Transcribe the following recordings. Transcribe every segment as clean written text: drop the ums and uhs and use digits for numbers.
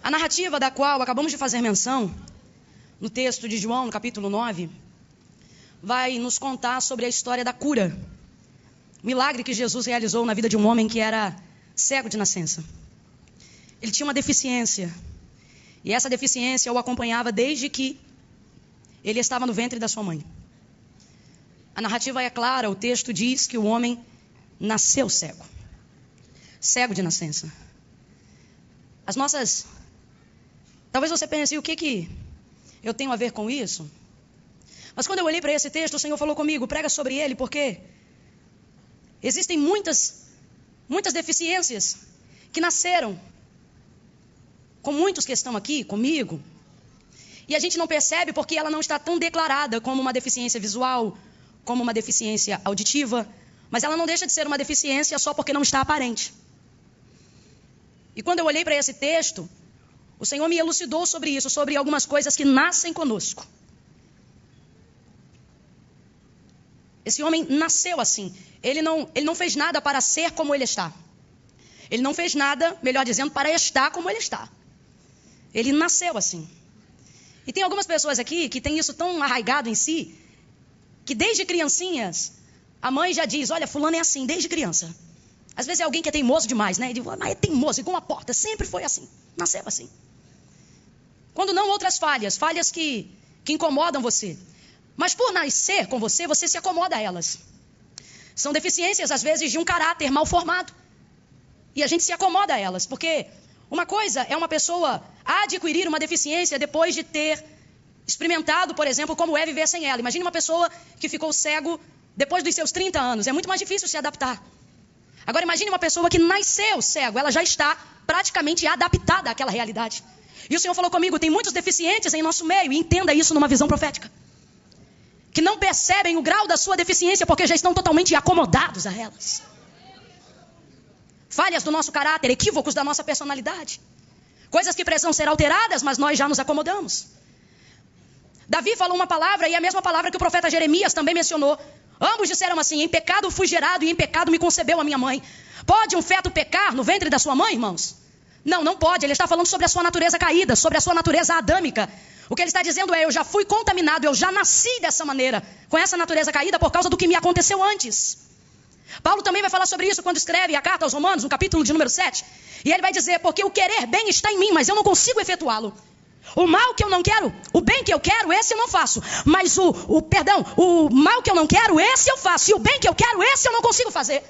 A narrativa da qual acabamos de fazer menção, no texto de João, no capítulo 9, vai nos contar sobre a história da cura. O milagre que Jesus realizou na vida de um homem que era cego de nascença. Ele tinha uma deficiência. E essa deficiência o acompanhava desde que ele estava no ventre da sua mãe. A narrativa é clara, o texto diz que o homem nasceu cego. Cego de nascença. Talvez você pense, o que eu tenho a ver com isso? Mas quando eu olhei para esse texto, o Senhor falou comigo, prega sobre ele, porque existem muitas deficiências que nasceram com muitos que estão aqui comigo, e a gente não percebe porque ela não está tão declarada como uma deficiência visual, como uma deficiência auditiva, mas ela não deixa de ser uma deficiência só porque não está aparente. E quando eu olhei para esse texto, o Senhor me elucidou sobre isso, sobre algumas coisas que nascem conosco. Esse homem nasceu assim. Ele não fez nada para ser como ele está. Ele não fez nada, melhor dizendo, para estar como ele está. Ele nasceu assim. E tem algumas pessoas aqui que têm isso tão arraigado em si, que desde criancinhas, a mãe já diz, olha, fulano é assim, desde criança. Às vezes é alguém que é teimoso demais, né? Mas é teimoso, igual uma porta, sempre foi assim, nasceu assim. Quando não, outras falhas que incomodam você. Mas por nascer com você, você se acomoda a elas. São deficiências, às vezes, de um caráter mal formado. E a gente se acomoda a elas, porque uma coisa é uma pessoa adquirir uma deficiência depois de ter experimentado, por exemplo, como é viver sem ela. Imagine uma pessoa que ficou cego depois dos seus 30 anos. É muito mais difícil se adaptar. Agora imagine uma pessoa que nasceu cego. Ela já está praticamente adaptada àquela realidade. E o Senhor falou comigo, tem muitos deficientes em nosso meio. E entenda isso numa visão profética. Que não percebem o grau da sua deficiência porque já estão totalmente acomodados a elas. Falhas do nosso caráter, equívocos da nossa personalidade. Coisas que precisam ser alteradas, mas nós já nos acomodamos. Davi falou uma palavra e a mesma palavra que o profeta Jeremias também mencionou. Ambos disseram assim, em pecado fui gerado e em pecado me concebeu a minha mãe. Pode um feto pecar no ventre da sua mãe, irmãos? Não pode. Ele está falando sobre a sua natureza caída, sobre a sua natureza adâmica. O que ele está dizendo é, eu já fui contaminado, eu já nasci dessa maneira, com essa natureza caída por causa do que me aconteceu antes. Paulo também vai falar sobre isso quando escreve a carta aos Romanos, no capítulo de número 7. E ele vai dizer, porque o querer bem está em mim, mas eu não consigo efetuá-lo. O mal que eu não quero, o bem que eu quero, esse eu não faço. Mas o mal que eu não quero, esse eu faço. E o bem que eu quero, esse eu não consigo fazer.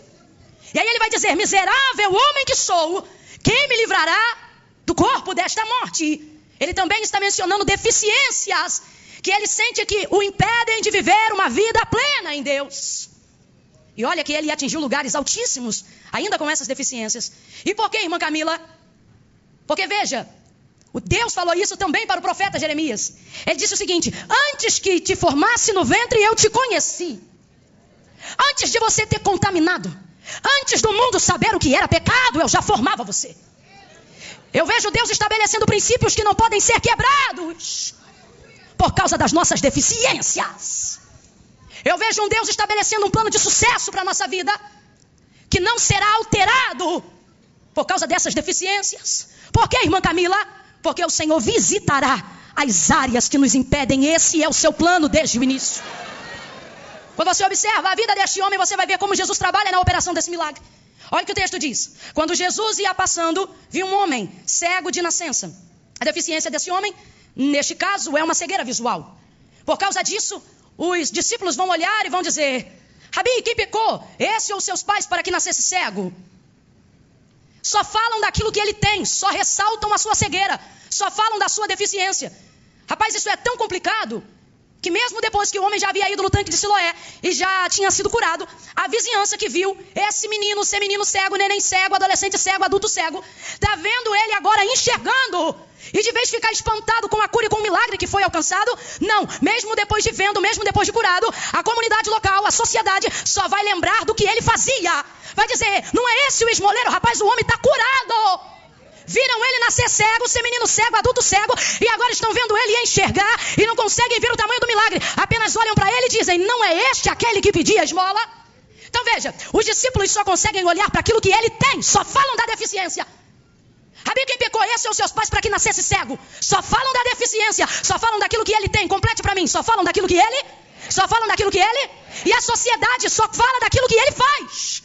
E aí ele vai dizer, miserável homem que sou, quem me livrará do corpo desta morte? Ele também está mencionando deficiências que ele sente que o impedem de viver uma vida plena em Deus. E olha que ele atingiu lugares altíssimos, ainda com essas deficiências. E por que, irmã Camila? Porque veja, o Deus falou isso também para o profeta Jeremias. Ele disse o seguinte, antes que te formasse no ventre, eu te conheci. Antes de você ter contaminado, antes do mundo saber o que era pecado, eu já formava você. Eu vejo Deus estabelecendo princípios que não podem ser quebrados por causa das nossas deficiências. Eu vejo um Deus estabelecendo um plano de sucesso para a nossa vida que não será alterado por causa dessas deficiências. Por quê, irmã Camila? Porque o Senhor visitará as áreas que nos impedem. Esse é o seu plano desde o início. Quando você observa a vida deste homem, você vai ver como Jesus trabalha na operação desse milagre. Olha o que o texto diz. Quando Jesus ia passando, viu um homem cego de nascença. A deficiência desse homem, neste caso, é uma cegueira visual. Por causa disso, os discípulos vão olhar e vão dizer, Rabi, quem pecou? Esse ou seus pais para que nascesse cego? Só falam daquilo que ele tem, só ressaltam a sua cegueira, só falam da sua deficiência. Rapaz, isso é tão complicado que mesmo depois que o homem já havia ido no tanque de Siloé e já tinha sido curado, a vizinhança que viu esse menino, ser menino cego, neném cego, adolescente cego, adulto cego, está vendo ele agora enxergando. E de vez de ficar espantado com a cura e com o milagre que foi alcançado, não, mesmo depois de vendo, mesmo depois de curado, a comunidade local, a sociedade só vai lembrar do que ele fazia. Vai dizer, não é esse o esmoleiro, rapaz, o homem está curado. Viram ele nascer cego, ser menino cego, adulto cego, e agora estão vendo ele enxergar e não conseguem ver o tamanho do milagre. Apenas olham para ele e dizem, não é este aquele que pedia esmola? Então veja, os discípulos só conseguem olhar para aquilo que ele tem, só falam da deficiência. Sabia quem pecou? Esses são seus pais para que nascesse cego. Só falam da deficiência, só falam daquilo que ele tem. Complete para mim, só falam daquilo que ele... Só falam daquilo que ele... E a sociedade só fala daquilo que ele faz.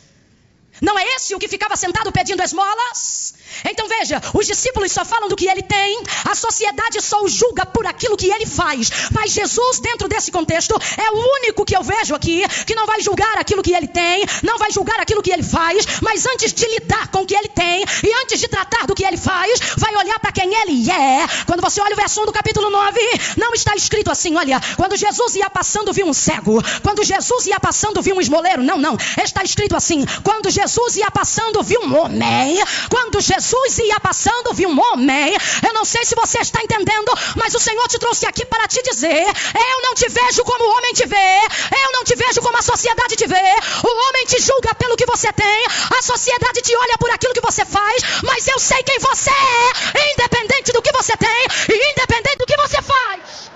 Não é esse o que ficava sentado pedindo esmolas? Então veja, os discípulos só falam do que ele tem, a sociedade só o julga por aquilo que ele faz. Mas Jesus, dentro desse contexto, é o único que eu vejo aqui, que não vai julgar aquilo que ele tem, não vai julgar aquilo que ele faz, mas antes de lidar com o que ele tem, e antes de tratar do que ele faz, vai olhar para quem ele é. Quando você olha o verso 1 do capítulo 9, não está escrito assim, olha, quando Jesus ia passando viu um cego, quando Jesus ia passando viu um esmoleiro, não, está escrito assim, quando Jesus ia passando viu um homem, quando Jesus ia passando, viu um homem. Eu não sei se você está entendendo, mas o Senhor te trouxe aqui para te dizer, eu não te vejo como o homem te vê, eu não te vejo como a sociedade te vê. O homem te julga pelo que você tem, a sociedade te olha por aquilo que você faz, mas eu sei quem você é, independente do que você tem e independente do que você faz.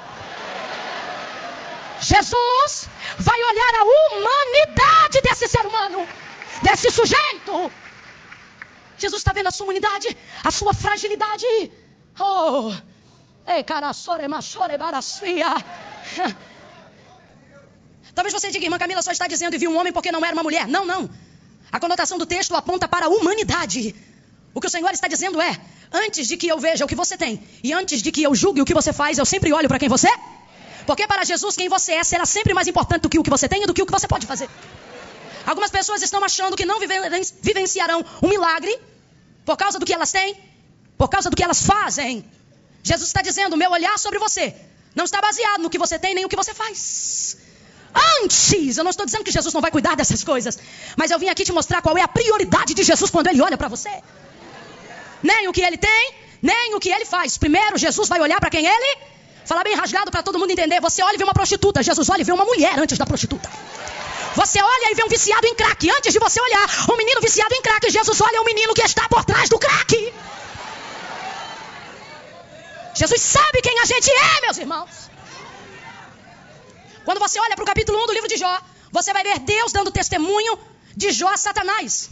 Jesus vai olhar a humanidade desse ser humano, desse sujeito. Jesus está vendo a sua humanidade, a sua fragilidade. Oh, ei, caraçore, machore, baracia. Talvez você diga, irmã Camila só está dizendo e viu um homem porque não era uma mulher. Não. A conotação do texto aponta para a humanidade. O que o Senhor está dizendo é, antes de que eu veja o que você tem e antes de que eu julgue o que você faz, eu sempre olho para quem você é. Porque para Jesus quem você é será sempre mais importante do que o que você tem e do que o que você pode fazer. Algumas pessoas estão achando que não vivenciarão um milagre por causa do que elas têm, por causa do que elas fazem. Jesus está dizendo, meu olhar sobre você não está baseado no que você tem nem o que você faz. Antes, eu não estou dizendo que Jesus não vai cuidar dessas coisas, mas eu vim aqui te mostrar qual é a prioridade de Jesus quando ele olha para você. Nem o que ele tem, nem o que ele faz. Primeiro, Jesus vai olhar para quem ele... Falar bem rasgado para todo mundo entender. Você olha e vê uma prostituta, Jesus olha e vê uma mulher antes da prostituta. Você olha e vê um viciado em crack. Antes de você olhar um menino viciado em crack, Jesus olha um menino que está por trás do crack. Jesus sabe quem a gente é, meus irmãos. Quando você olha para o capítulo 1 do livro de Jó, você vai ver Deus dando testemunho de Jó a Satanás.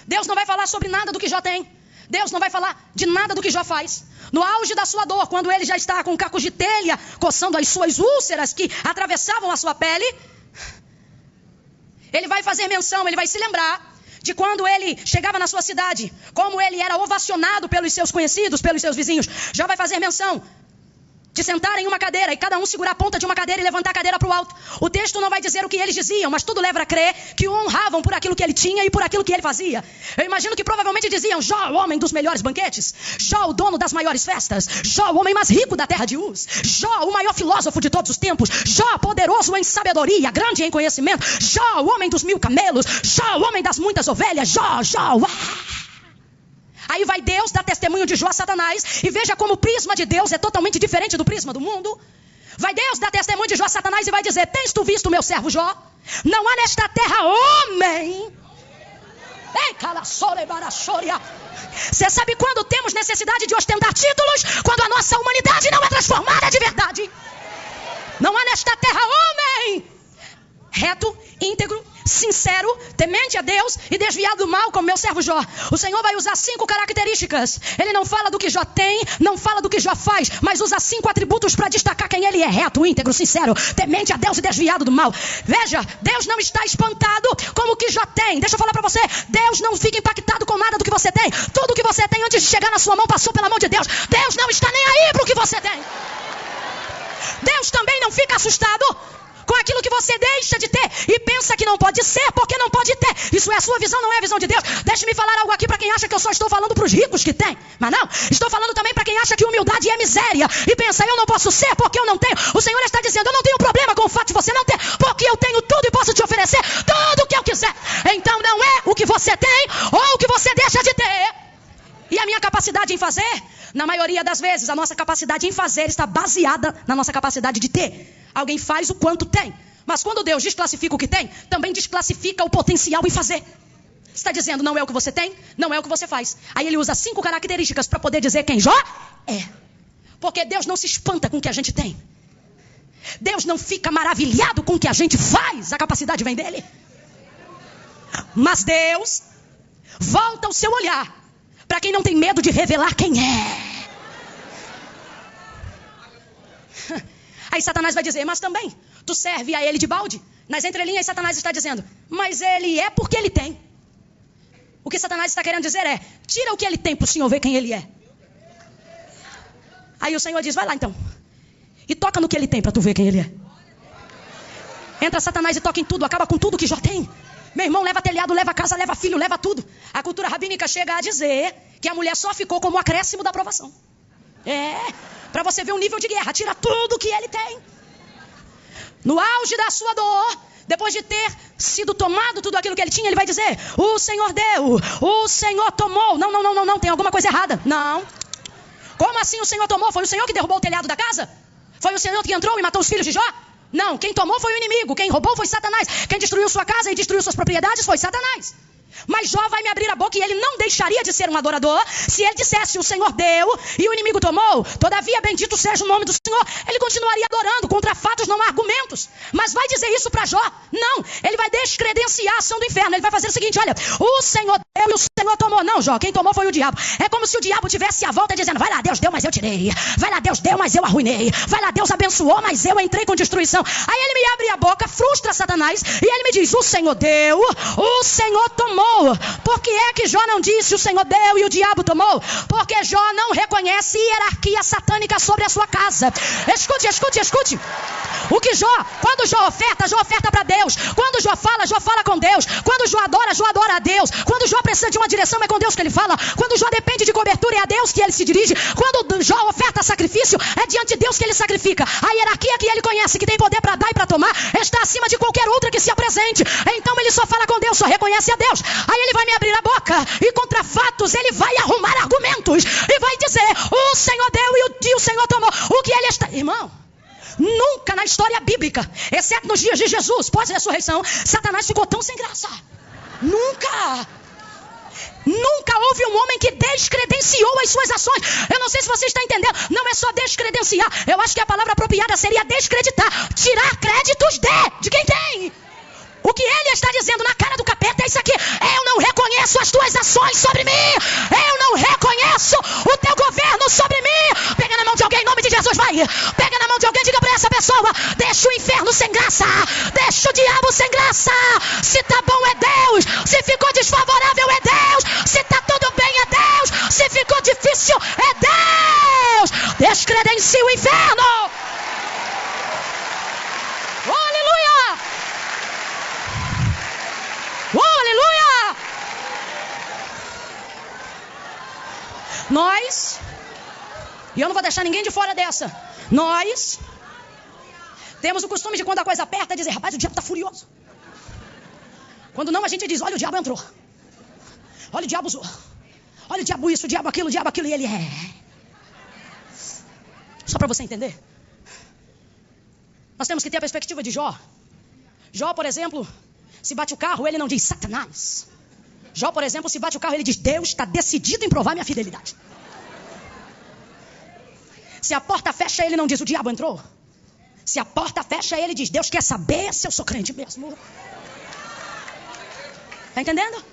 Deus não vai falar sobre nada do que Jó tem. Deus não vai falar de nada do que Jó faz. No auge da sua dor, quando ele já está com cacos de telha, coçando as suas úlceras que atravessavam a sua pele, ele vai fazer menção, ele vai se lembrar de quando ele chegava na sua cidade, como ele era ovacionado pelos seus conhecidos, pelos seus vizinhos. Já vai fazer menção de sentar em uma cadeira e cada um segurar a ponta de uma cadeira e levantar a cadeira para o alto. O texto não vai dizer o que eles diziam, mas tudo leva a crer que o honravam por aquilo que ele tinha e por aquilo que ele fazia. Eu imagino que provavelmente diziam, Jó, o homem dos melhores banquetes, Jó, o dono das maiores festas, Jó, o homem mais rico da terra de Uz, Jó, o maior filósofo de todos os tempos, Jó, poderoso em sabedoria, grande em conhecimento, Jó, o homem dos 1000 camelos, Jó, o homem das muitas ovelhas, Jó. Aí vai Deus dar testemunho de Jó a Satanás. E veja como o prisma de Deus é totalmente diferente do prisma do mundo. Vai Deus dar testemunho de Jó a Satanás e vai dizer, tens tu visto o meu servo Jó? Não há nesta terra homem. Ei, calaçore, baraçoria. Você sabe quando temos necessidade de ostentar títulos? Quando a nossa humanidade não é transformada de verdade. Não há nesta terra homem reto, íntegro, sincero, temente a Deus e desviado do mal como meu servo Jó. O Senhor vai usar 5 características. Ele não fala do que Jó tem, não fala do que Jó faz, mas usa 5 atributos para destacar quem ele é: reto, íntegro, sincero, temente a Deus e desviado do mal. Veja, Deus não está espantado com o que Jó tem. Deixa eu falar para você, Deus não fica impactado com nada do que você tem. Tudo que você tem antes de chegar na sua mão passou pela mão de Deus. Deus não está nem aí para o que você tem. Deus também não fica assustado com aquilo que você deixa de ter e pensa que não pode ser porque não pode ter. Isso é a sua visão, não é a visão de Deus. Deixe-me falar algo aqui para quem acha que eu só estou falando para os ricos que têm. Mas não, estou falando também para quem acha que humildade é miséria e pensa, eu não posso ser porque eu não tenho. O Senhor está dizendo, eu não tenho problema com o fato de você não ter, porque eu tenho tudo e posso te oferecer tudo o que eu quiser. Então não é o que você tem ou o que você deixa de ter. E a minha capacidade em fazer, na maioria das vezes, a nossa capacidade em fazer está baseada na nossa capacidade de ter. Alguém faz o quanto tem. Mas quando Deus desclassifica o que tem, também desclassifica o potencial em fazer. Está dizendo, não é o que você tem, não é o que você faz. Aí ele usa 5 características para poder dizer quem Jó é. Porque Deus não se espanta com o que a gente tem. Deus não fica maravilhado com o que a gente faz. A capacidade vem dele. Mas Deus volta o seu olhar para quem não tem medo de revelar quem é. Aí Satanás vai dizer, mas também, tu serve a ele de balde? Nas entrelinhas Satanás está dizendo, mas ele é porque ele tem. O que Satanás está querendo dizer é, tira o que ele tem para o Senhor ver quem ele é. Aí o Senhor diz, vai lá então, e toca no que ele tem para tu ver quem ele é. Entra Satanás e toca em tudo, acaba com tudo que Jó tem. Meu irmão, leva telhado, leva casa, leva filho, leva tudo. A cultura rabínica chega a dizer que a mulher só ficou como acréscimo da aprovação. Para você ver um nível de guerra, tira tudo que ele tem. No auge da sua dor, depois de ter sido tomado tudo aquilo que ele tinha, ele vai dizer, o Senhor deu, o Senhor tomou. Não, tem alguma coisa errada. Não. Como assim o Senhor tomou? Foi o Senhor que derrubou o telhado da casa? Foi o Senhor que entrou e matou os filhos de Jó? Não, quem tomou foi o inimigo, quem roubou foi Satanás. Quem destruiu sua casa e destruiu suas propriedades foi Satanás. Mas Jó vai me abrir a boca e ele não deixaria de ser um adorador se ele dissesse, o Senhor deu e o inimigo tomou. Todavia, bendito seja o nome do Senhor. Ele continuaria adorando, contra fatos não há argumentos. Mas vai dizer isso para Jó? Não, ele vai descredenciar a ação do inferno. Ele vai fazer o seguinte, olha, o Senhor deu e o Senhor tomou. Não, Jó, quem tomou foi o diabo. É como se o diabo tivesse a volta dizendo, vai lá, Deus deu, mas eu tirei. Vai lá, Deus deu, mas eu arruinei. Vai lá, Deus abençoou, mas eu entrei com destruição. Aí ele me abre a boca, frustra Satanás e ele me diz, o Senhor deu, o Senhor tomou. Por que é que Jó não disse o Senhor deu e o diabo tomou? Porque Jó não reconhece hierarquia satânica sobre a sua casa. Escute. O que quando Jó oferta para Deus. Quando Jó fala com Deus. Quando Jó adora a Deus. Quando Jó precisa de uma direção, é com Deus que ele fala. Quando Jó depende de cobertura, é a Deus que ele se dirige. Quando Jó oferta sacrifício, é diante de Deus que ele sacrifica. A hierarquia que ele conhece, que tem poder para dar e para tomar, está acima de qualquer outra que se apresente. Então ele só fala com Deus, só reconhece a Deus. Aí ele vai me abrir a boca e contra fatos ele vai arrumar argumentos e vai dizer, o Senhor deu e o Senhor tomou. O que ele está... Irmão, nunca na história bíblica, exceto nos dias de Jesus, pós-ressurreição, Satanás ficou tão sem graça. Nunca houve um homem que descredenciou as suas ações. Eu não sei se você está entendendo. Não é só descredenciar. Eu acho que a palavra apropriada seria descreditar. Tirar créditos de quem tem. O que ele está dizendo na cara do capeta é isso aqui. Eu não reconheço as tuas ações sobre mim. Eu não reconheço o teu governo sobre mim. Pega na mão de alguém, em nome de Jesus, vai. Pega na mão de alguém, diga para essa pessoa, deixa o inferno sem graça. Deixa o diabo sem graça. Se tá bom é Deus. Se ficou desfavorável é Deus. Se tá tudo bem é Deus. Se ficou difícil é Deus. Descredencia o inferno. Aleluia. Aleluia! Nós, e eu não vou deixar ninguém de fora dessa, nós temos o costume de quando a coisa aperta dizer, rapaz, o diabo está furioso. Quando não, a gente diz, olha, o diabo entrou. Olha, o diabo usou. Olha, o diabo isso, o diabo aquilo, e ele é. Só para você entender. Nós temos que ter a perspectiva de Jó. Jó, por exemplo, se bate o carro, ele não diz Satanás. Jó, por exemplo, se bate o carro, ele diz Deus está decidido em provar minha fidelidade. Se a porta fecha, ele não diz o diabo entrou. Se a porta fecha, ele diz Deus quer saber se eu sou crente mesmo. Está entendendo?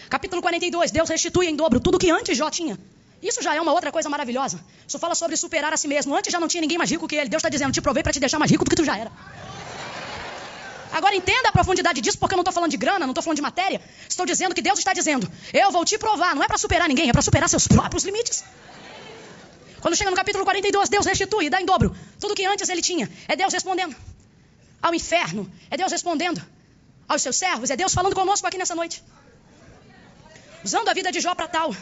Capítulo 42, Deus restitui em dobro tudo que antes Jó tinha. Isso já é uma outra coisa maravilhosa. Isso fala sobre superar a si mesmo. Antes já não tinha ninguém mais rico que ele. Deus está dizendo, te provei para te deixar mais rico do que tu já era. Agora entenda a profundidade disso, porque eu não estou falando de grana, não estou falando de matéria. Estou dizendo que Deus está dizendo, eu vou te provar, não é para superar ninguém, é para superar seus próprios limites. Quando chega no capítulo 42, Deus restitui e dá em dobro tudo que antes ele tinha. É Deus respondendo ao inferno, é Deus respondendo aos seus servos, é Deus falando conosco aqui nessa noite. Usando a vida de Jó para tal,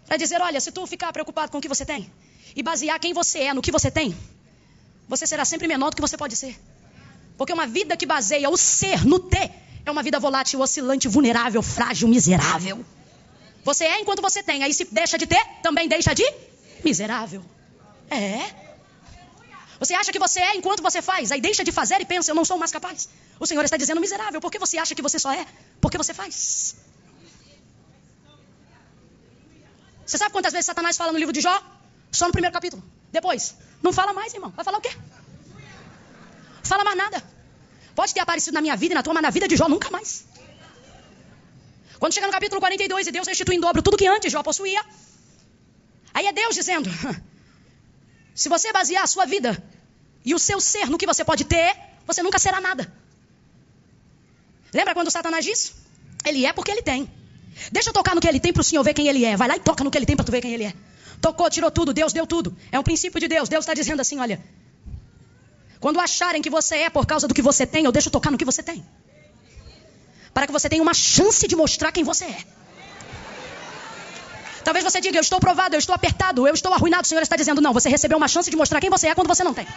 para dizer, olha, se tu ficar preocupado com o que você tem e basear quem você é no que você tem, você será sempre menor do que você pode ser. Porque uma vida que baseia o ser no ter é uma vida volátil, oscilante, vulnerável, frágil, miserável. Você é enquanto você tem. Aí se deixa de ter, também deixa de miserável. É. Você acha que você é enquanto você faz. Aí deixa de fazer e pensa, eu não sou mais capaz. O Senhor está dizendo miserável. Por que você acha que você só é? Porque você faz. Você sabe quantas vezes Satanás fala no livro de Jó? Só no primeiro capítulo. Depois, não fala mais, irmão. Vai falar o quê? Fala mais nada. Pode ter aparecido na minha vida e na tua, mas na vida de Jó nunca mais. Quando chega no capítulo 42 e Deus restitui em dobro tudo que antes Jó possuía, aí é Deus dizendo, se você basear a sua vida e o seu ser no que você pode ter, você nunca será nada. Lembra quando Satanás disse? Ele é porque ele tem. Deixa eu tocar no que ele tem para o Senhor ver quem ele é. Vai lá e toca no que ele tem para tu ver quem ele é. Tocou, tirou tudo, Deus deu tudo. É um princípio de Deus. Deus está dizendo assim, olha, quando acharem que você é por causa do que você tem, eu deixo tocar no que você tem. Para que você tenha uma chance de mostrar quem você é. Talvez você diga, eu estou provado, eu estou apertado, eu estou arruinado. O Senhor está dizendo, não, você recebeu uma chance de mostrar quem você é quando você não tem.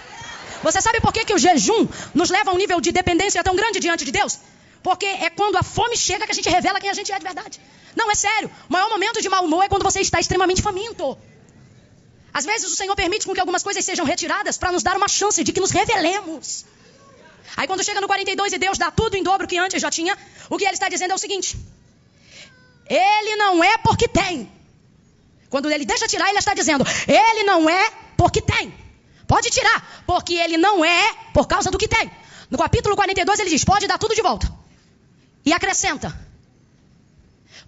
Você sabe por que o jejum nos leva a um nível de dependência tão grande diante de Deus? Porque é quando a fome chega que a gente revela quem a gente é de verdade. Não, é sério. O maior momento de mau humor é quando você está extremamente faminto. Às vezes o Senhor permite com que algumas coisas sejam retiradas para nos dar uma chance de que nos revelemos. Aí quando chega no 42 e Deus dá tudo em dobro que antes já tinha, o que ele está dizendo é o seguinte. Ele não é porque tem. Quando ele deixa tirar, ele está dizendo, ele não é porque tem. Pode tirar, porque ele não é por causa do que tem. No capítulo 42 ele diz, pode dar tudo de volta. E acrescenta,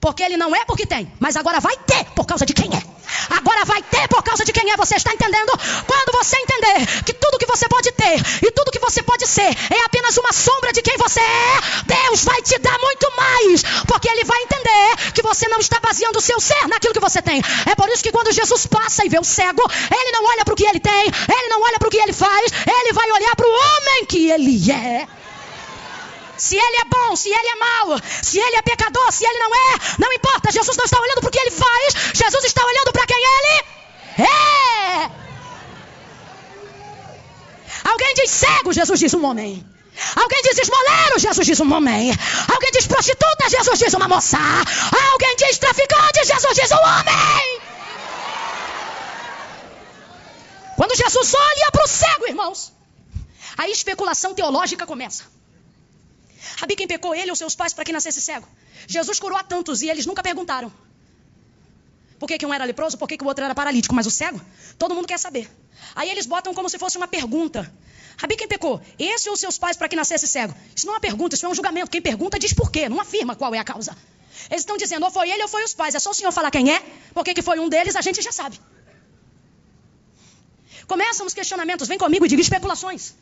porque ele não é porque tem, mas agora vai ter por causa de quem é. Agora vai ter por causa de quem é, você está entendendo? Quando você entender que tudo que você pode ter e tudo que você pode ser é apenas uma sombra de quem você é, Deus vai te dar muito mais, porque ele vai entender que você não está baseando o seu ser naquilo que você tem. É por isso que quando Jesus passa e vê o cego, ele não olha para o que ele tem, ele não olha para o que ele faz, ele vai olhar para o homem que ele é. Se ele é bom, se ele é mau, se ele é pecador, se ele não importa. Jesus não está olhando para o que ele faz, Jesus está olhando para quem ele é. Alguém diz cego, Jesus diz um homem. Alguém diz esmoleiro, Jesus diz um homem. Alguém diz prostituta, Jesus diz uma moça. Alguém diz traficante, Jesus diz um homem. Quando Jesus olha para o cego, irmãos, a especulação teológica começa. Rabi, quem pecou, ele ou seus pais, para que nascesse cego? Jesus curou a tantos e eles nunca perguntaram. Por que um era leproso, por que o outro era paralítico? Mas o cego, todo mundo quer saber. Aí eles botam como se fosse uma pergunta. Rabi, quem pecou? Esse ou seus pais, para que nascesse cego? Isso não é uma pergunta, isso é um julgamento. Quem pergunta diz por quê, não afirma qual é a causa. Eles estão dizendo, ou foi ele ou foi os pais. É só o Senhor falar quem é, porque que foi um deles, a gente já sabe. Começam os questionamentos, vem comigo e diga especulações.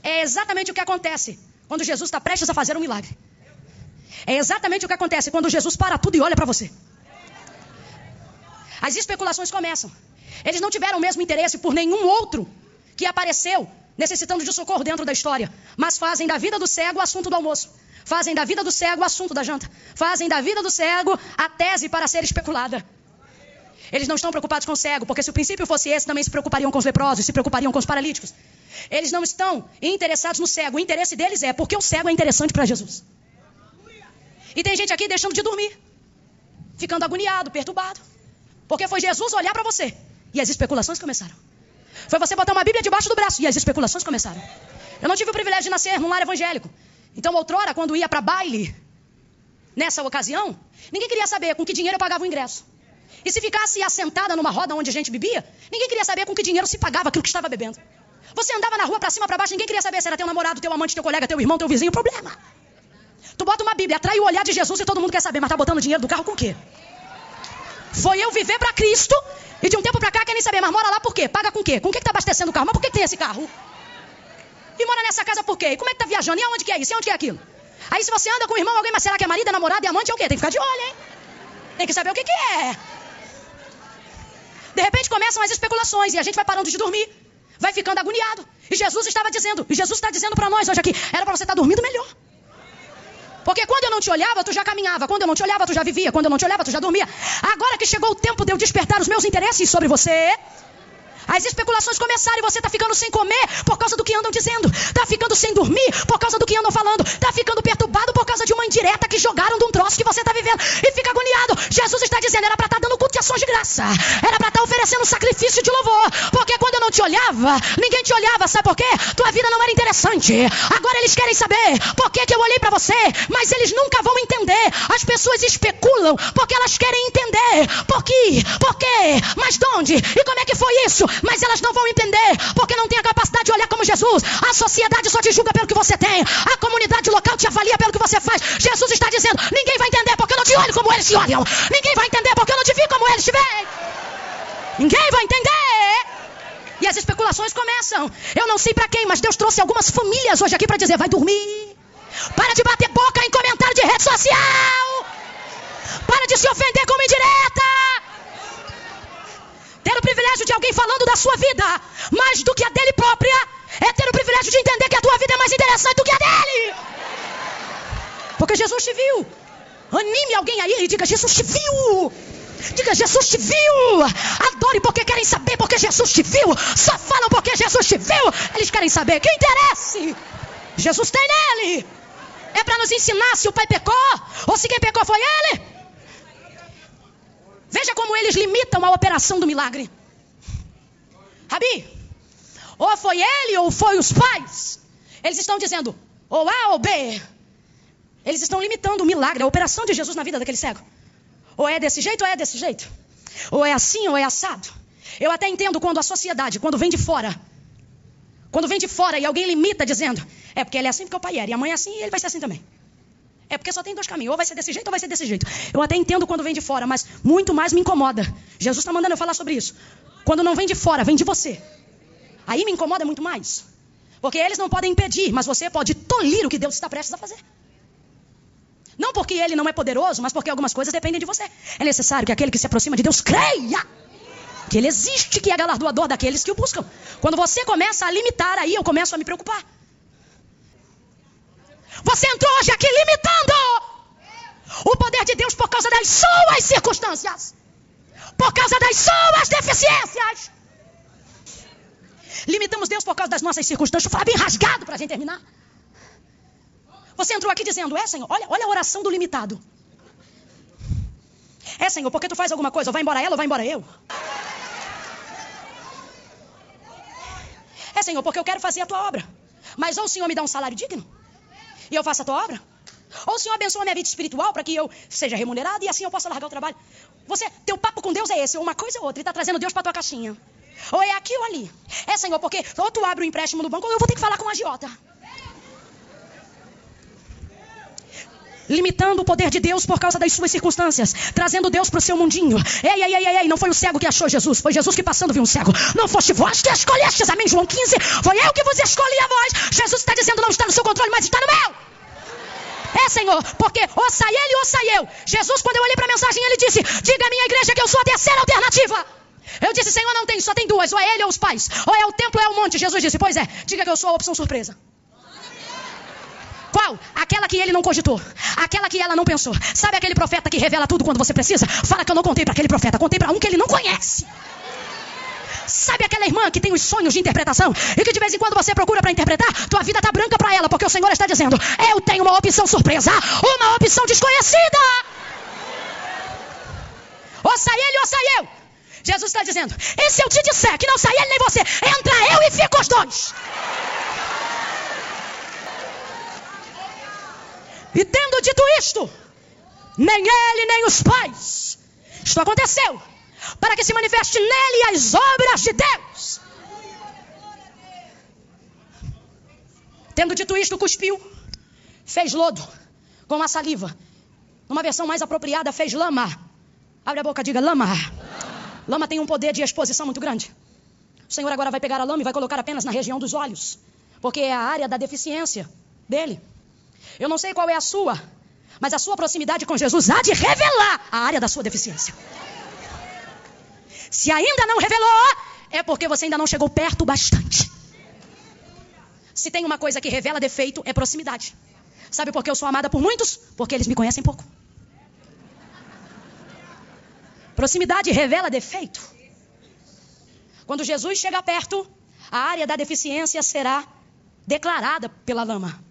É exatamente o que acontece quando Jesus está prestes a fazer um milagre. É exatamente o que acontece quando Jesus para tudo e olha para você. As especulações começam. Eles não tiveram o mesmo interesse por nenhum outro que apareceu necessitando de socorro dentro da história. Mas fazem da vida do cego o assunto do almoço. Fazem da vida do cego o assunto da janta. Fazem da vida do cego a tese para ser especulada. Eles não estão preocupados com o cego, porque se o princípio fosse esse, também se preocupariam com os leprosos, se preocupariam com os paralíticos. Eles não estão interessados no cego. O interesse deles é porque o cego é interessante para Jesus. E tem gente aqui deixando de dormir, ficando agoniado, perturbado, porque foi Jesus olhar para você e as especulações começaram. Foi você botar uma Bíblia debaixo do braço e as especulações começaram. Eu não tive o privilégio de nascer num lar evangélico. Então, outrora, quando ia para baile, nessa ocasião, ninguém queria saber com que dinheiro eu pagava o ingresso. E se ficasse assentada numa roda onde a gente bebia, ninguém queria saber com que dinheiro se pagava aquilo que estava bebendo. Você andava na rua pra cima, pra baixo, ninguém queria saber se era teu namorado, teu amante, teu colega, teu irmão, teu vizinho. Problema. Tu bota uma Bíblia, atrai o olhar de Jesus e todo mundo quer saber, mas tá botando dinheiro do carro com o quê? Foi eu viver pra Cristo e de um tempo pra cá quer nem saber, mas mora lá por quê? Paga com o quê? Com o que tá abastecendo o carro? Mas por que tem esse carro? E mora nessa casa por quê? E como é que tá viajando? E aonde que é isso? E onde que é aquilo? Aí se você anda com o irmão, alguém, mas será que é marido, é namorado, é amante, é o quê? Tem que ficar de olho, hein? Tem que saber o que que é. De repente começam as especulações e a gente vai parando de dormir. Vai ficando agoniado. E Jesus estava dizendo, e Jesus está dizendo para nós hoje aqui, era para você estar dormindo melhor. Porque quando eu não te olhava, tu já caminhava. Quando eu não te olhava, tu já vivia. Quando eu não te olhava, tu já dormia. Agora que chegou o tempo de eu despertar os meus interesses sobre você, as especulações começaram e você está ficando sem comer por causa do que andam dizendo. Está ficando sem dormir por causa do que andam falando. Está ficando perturbado por causa de uma indireta que jogaram de um troço que você está vivendo. E fica agoniado. Jesus está dizendo, era para estar dando culto de ações de graça. Era para estar oferecendo sacrifício de louvor. Porque quando eu não te olhava, ninguém te olhava. Sabe por quê? Tua vida não era interessante. Agora eles querem saber por que eu olhei para você. Mas eles nunca vão entender. As pessoas especulam porque elas querem entender. Por quê? Por quê? Mas de onde? E como é que foi isso? mas elas não vão entender, porque não tem a capacidade de olhar como Jesus. A sociedade só te julga pelo que você tem, a comunidade local te avalia pelo que você faz. Jesus está dizendo, ninguém vai entender porque eu não te olho como eles te olham. Ninguém vai entender porque eu não te vi como eles te veem. Ninguém vai entender. E as especulações começam. Eu não sei para quem, mas Deus trouxe algumas famílias hoje aqui para dizer, vai dormir. Para de bater boca em comentário de rede social. Para de se ofender com uma indireta. Ter o privilégio de alguém falando da sua vida mais do que a dele própria é ter o privilégio de entender que a tua vida é mais interessante do que a dele. Porque Jesus te viu. Anime alguém aí e diga, Jesus te viu. Diga, Jesus te viu. Adore porque querem saber, porque Jesus te viu. Só falam porque Jesus te viu. Eles querem saber. Que interesse Jesus tem nele. É para nos ensinar se o pai pecou ou se quem pecou foi ele. Veja como eles limitam a operação do milagre. Rabi, ou foi ele ou foi os pais. Eles estão dizendo ou A ou B. Eles estão limitando o milagre, a operação de Jesus na vida daquele cego. Ou é desse jeito ou é desse jeito. Ou é assim ou é assado. Eu até entendo quando a sociedade, quando vem de fora e alguém limita dizendo, é porque ele é assim porque o pai era, e a mãe é assim e ele vai ser assim também. É porque só tem dois caminhos, ou vai ser desse jeito ou vai ser desse jeito. Eu até entendo quando vem de fora, mas muito mais me incomoda. Jesus está mandando eu falar sobre isso. Quando não vem de fora, vem de você. Aí me incomoda muito mais. Porque eles não podem impedir, mas você pode tolir o que Deus está prestes a fazer. Não porque ele não é poderoso, mas porque algumas coisas dependem de você. É necessário que aquele que se aproxima de Deus creia que ele existe, que é galardoador daqueles que o buscam. Quando você começa a limitar, aí eu começo a me preocupar. Você entrou hoje aqui limitando o poder de Deus por causa das suas circunstâncias, por causa das suas deficiências. Limitamos Deus por causa das nossas circunstâncias. Vou falar bem rasgado para a gente terminar. Você entrou aqui dizendo, Senhor, olha a oração do limitado. Senhor, porque tu faz alguma coisa, ou vai embora ela ou vai embora eu. Senhor, porque eu quero fazer a tua obra. Mas ou o Senhor me dá um salário digno e eu faço a tua obra, ou o Senhor abençoa a minha vida espiritual para que eu seja remunerado e assim eu possa largar o trabalho. Teu papo com Deus é esse, ou uma coisa ou outra, e está trazendo Deus para tua caixinha. Ou é aqui ou ali. Senhor, porque ou tu abre um empréstimo no banco ou eu vou ter que falar com um agiota. Limitando o poder de Deus por causa das suas circunstâncias, trazendo Deus para o seu mundinho. Ei, não foi o cego que achou Jesus, foi Jesus que passando viu um cego. Não foste vós que escolhestes, amém, João 15, foi eu que vos escolhi a vós. Jesus está dizendo, não está no seu controle, mas está no meu. Senhor, porque ou sai ele ou sai eu. Jesus, quando eu olhei para a mensagem, ele disse, diga à minha igreja que eu sou a terceira alternativa. Eu disse, Senhor, não tem, só tem duas, ou é ele ou os pais, ou é o templo ou é o monte. Jesus disse, pois é, diga que eu sou a opção surpresa. Qual? Aquela que ele não cogitou. Aquela que ela não pensou. Sabe aquele profeta que revela tudo quando você precisa? Fala que eu não contei para aquele profeta, contei para um que ele não conhece. Sabe aquela irmã que tem os sonhos de interpretação e que de vez em quando você procura para interpretar? Tua vida está branca para ela, porque o Senhor está dizendo, eu tenho uma opção surpresa, uma opção desconhecida. Ou sai ele ou sai eu. Jesus está dizendo, e se eu te disser que não sai ele nem você, entra eu e fica os dois. E tendo dito isto, nem ele nem os pais, isto aconteceu para que se manifeste nele as obras de Deus. Tendo dito isto, cuspiu, fez lodo com a saliva. Numa versão mais apropriada, fez lama. Abre a boca, diga lama. Lama tem um poder de exposição muito grande. O Senhor agora vai pegar a lama e vai colocar apenas na região dos olhos, porque é a área da deficiência dele. Eu não sei qual é a sua, mas a sua proximidade com Jesus há de revelar a área da sua deficiência. Se ainda não revelou, é porque você ainda não chegou perto bastante. Se tem uma coisa que revela defeito, é proximidade. Sabe por que eu sou amada por muitos? Porque eles me conhecem pouco. Proximidade revela defeito. Quando Jesus chega perto, a área da deficiência será declarada pela lama.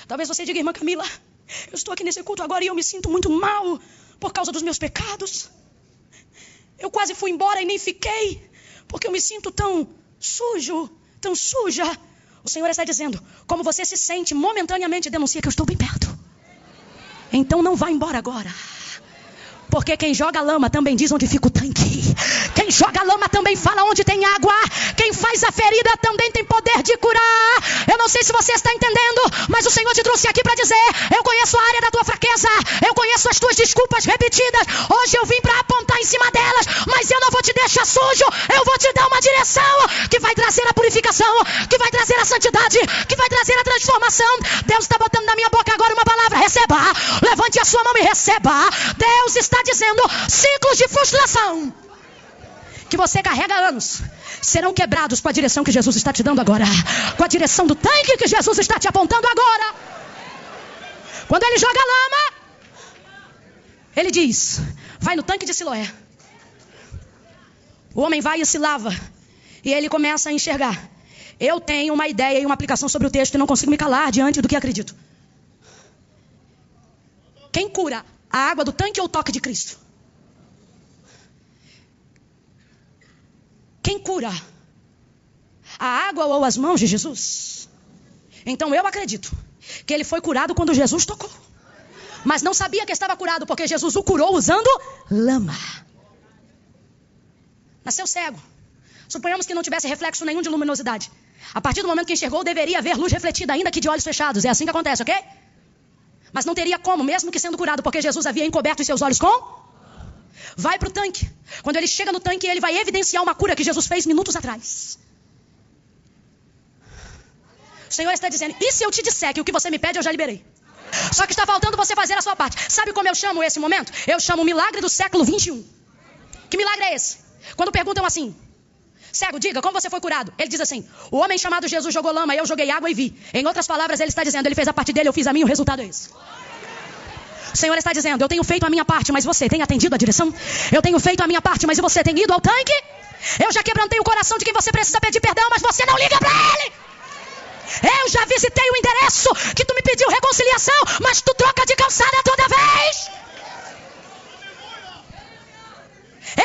Talvez você diga, irmã Camila, eu estou aqui nesse culto agora e eu me sinto muito mal por causa dos meus pecados. Eu quase fui embora e nem fiquei, porque eu me sinto tão sujo, tão suja. O Senhor está dizendo, como você se sente momentaneamente, denuncia que eu estou bem perto. Então não vá embora agora. Porque quem joga lama também diz onde fica o tanque. Quem joga lama também fala onde tem água. Quem faz a ferida também tem poder de curar. Eu não sei se você está entendendo, mas o Senhor te trouxe aqui para dizer: eu conheço a área da tua fraqueza, eu conheço as tuas desculpas repetidas. Hoje eu vim para apontar em cima delas, mas eu não vou te deixar sujo. Eu vou te dar uma direção que vai trazer a purificação, que vai trazer a santidade, que vai trazer a transformação. Deus está botando na minha boca agora uma palavra: receba. Levante a sua mão e receba. Deus está dizendo: ciclos de frustração que você carrega há anos serão quebrados com a direção que Jesus está te dando agora, com a direção do tanque que Jesus está te apontando agora. Quando ele joga lama, ele diz: vai no tanque de Siloé. O homem vai e se lava, e ele começa a enxergar. Eu tenho uma ideia e uma aplicação sobre o texto e não consigo me calar diante do que acredito. Quem cura? A água do tanque ou o toque de Cristo? Quem cura? A água ou as mãos de Jesus? Então eu acredito que ele foi curado quando Jesus tocou. Mas não sabia que estava curado, porque Jesus o curou usando lama. Nasceu cego. Suponhamos que não tivesse reflexo nenhum de luminosidade. A partir do momento que enxergou, deveria haver luz refletida, ainda que de olhos fechados. É assim que acontece, ok? Mas não teria como, mesmo que sendo curado, porque Jesus havia encoberto os seus olhos com... Vai para o tanque. Quando ele chega no tanque, ele vai evidenciar uma cura que Jesus fez minutos atrás. O Senhor está dizendo: e se eu te disser que o que você me pede eu já liberei? Só que está faltando você fazer a sua parte. Sabe como eu chamo esse momento? Eu chamo o milagre do século 21. Que milagre é esse? Quando perguntam assim: cego, diga, como você foi curado? Ele diz assim: o homem chamado Jesus jogou lama, eu joguei água e vi. Em outras palavras, ele está dizendo: ele fez a parte dele, eu fiz a minha, o resultado é esse. O Senhor está dizendo: eu tenho feito a minha parte, mas você tem atendido a direção? Eu tenho feito a minha parte, mas você tem ido ao tanque? Eu já quebrantei o coração de quem você precisa pedir perdão, mas você não liga para ele. Eu já visitei o endereço que tu me pediu reconciliação, mas tu troca de calçada toda vez.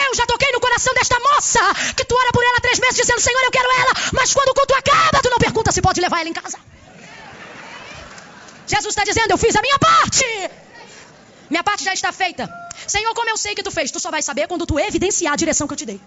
Eu já toquei no coração desta moça, que tu ora por ela 3 meses dizendo: Senhor, eu quero ela, mas quando o culto acaba, tu não pergunta se pode levar ela em casa. Jesus está dizendo: eu fiz a minha parte. Minha parte já está feita. Senhor, como eu sei que tu fez? Tu só vai saber quando tu evidenciar a direção que eu te dei.